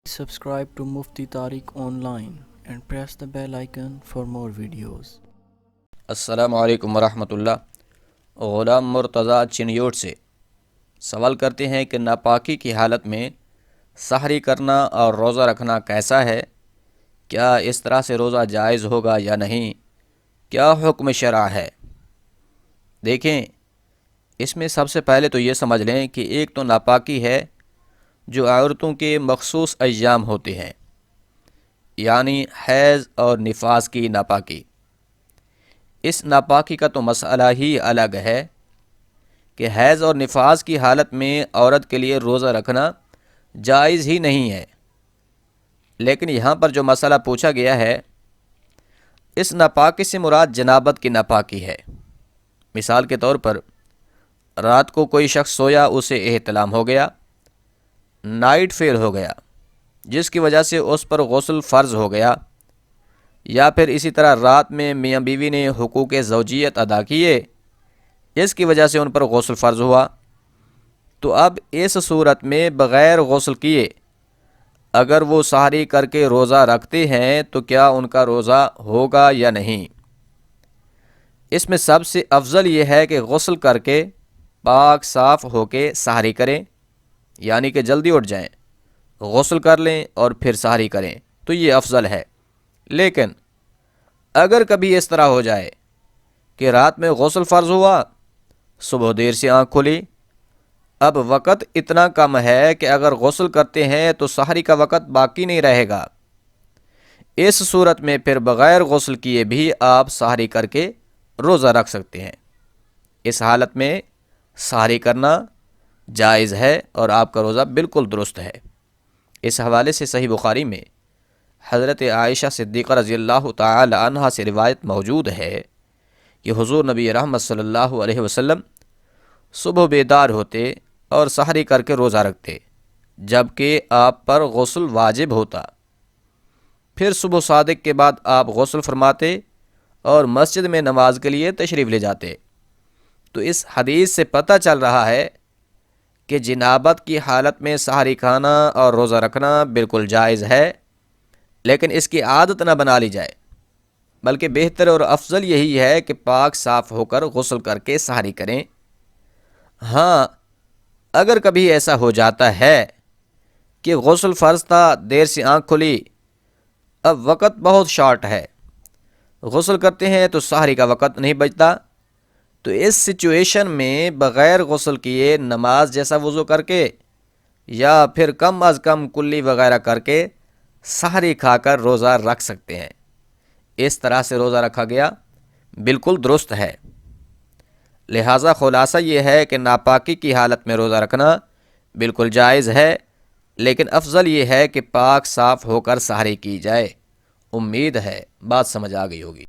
Subscribe to Mufti Tariq Online and press the bell icon for more videos. السلام علیکم ورحمۃ اللہ۔ غلام مرتضیٰ چنیوٹ سے سوال کرتے ہیں کہ ناپاکی کی حالت میں سحری کرنا اور روزہ رکھنا کیسا ہے؟ کیا اس طرح سے روزہ جائز ہوگا یا نہیں؟ کیا حکم شرع ہے؟ دیکھیں، اس میں سب سے پہلے تو یہ سمجھ لیں کہ ایک تو ناپاکی ہے جو عورتوں کے مخصوص ایام ہوتے ہیں، یعنی حیض اور نفاس کی ناپاکی۔ اس ناپاکی کا تو مسئلہ ہی الگ ہے کہ حیض اور نفاس کی حالت میں عورت کے لیے روزہ رکھنا جائز ہی نہیں ہے، لیکن یہاں پر جو مسئلہ پوچھا گیا ہے، اس ناپاکی سے مراد جنابت کی ناپاکی ہے۔ مثال کے طور پر رات کو کوئی شخص سویا، اسے احتلام ہو گیا، نائٹ فیل ہو گیا، جس کی وجہ سے اس پر غسل فرض ہو گیا، یا پھر اسی طرح رات میں میاں بیوی نے حقوق زوجیت ادا کیے، اس کی وجہ سے ان پر غسل فرض ہوا، تو اب اس صورت میں بغیر غسل کیے اگر وہ سحری کر کے روزہ رکھتے ہیں تو کیا ان کا روزہ ہوگا یا نہیں؟ اس میں سب سے افضل یہ ہے کہ غسل کر کے پاک صاف ہو کے سحری کریں، یعنی کہ جلدی اٹھ جائیں، غسل کر لیں اور پھر سحری کریں، تو یہ افضل ہے۔ لیکن اگر کبھی اس طرح ہو جائے کہ رات میں غسل فرض ہوا، صبح دیر سے آنکھ کھلی، اب وقت اتنا کم ہے کہ اگر غسل کرتے ہیں تو سحری کا وقت باقی نہیں رہے گا، اس صورت میں پھر بغیر غسل کیے بھی آپ سحری کر کے روزہ رکھ سکتے ہیں۔ اس حالت میں سحری کرنا جائز ہے اور آپ کا روزہ بالکل درست ہے۔ اس حوالے سے صحیح بخاری میں حضرت عائشہ صدیقہ رضی اللہ تعالی عنہا سے روایت موجود ہے کہ حضور نبی رحمت صلی اللہ علیہ وسلم صبح بیدار ہوتے اور سحری کر کے روزہ رکھتے، جبکہ آپ پر غسل واجب ہوتا۔ پھر صبح صادق کے بعد آپ غسل فرماتے اور مسجد میں نماز کے لیے تشریف لے جاتے۔ تو اس حدیث سے پتہ چل رہا ہے کہ جنابت کی حالت میں سحری کھانا اور روزہ رکھنا بالکل جائز ہے، لیکن اس کی عادت نہ بنا لی جائے، بلکہ بہتر اور افضل یہی ہے کہ پاک صاف ہو کر غسل کر کے سحری کریں۔ ہاں، اگر کبھی ایسا ہو جاتا ہے کہ غسل فرض تھا، دیر سے آنکھ کھلی، اب وقت بہت شارٹ ہے، غسل کرتے ہیں تو سحری کا وقت نہیں بچتا، تو اس سچویشن میں بغیر غسل کیے نماز جیسا وضو کر کے یا پھر کم از کم کلی وغیرہ کر کے سحری کھا کر روزہ رکھ سکتے ہیں۔ اس طرح سے روزہ رکھا گیا بالکل درست ہے۔ لہٰذا خلاصہ یہ ہے کہ ناپاکی کی حالت میں روزہ رکھنا بالکل جائز ہے، لیکن افضل یہ ہے کہ پاک صاف ہو کر سحری کی جائے۔ امید ہے بات سمجھ آ گئی ہوگی۔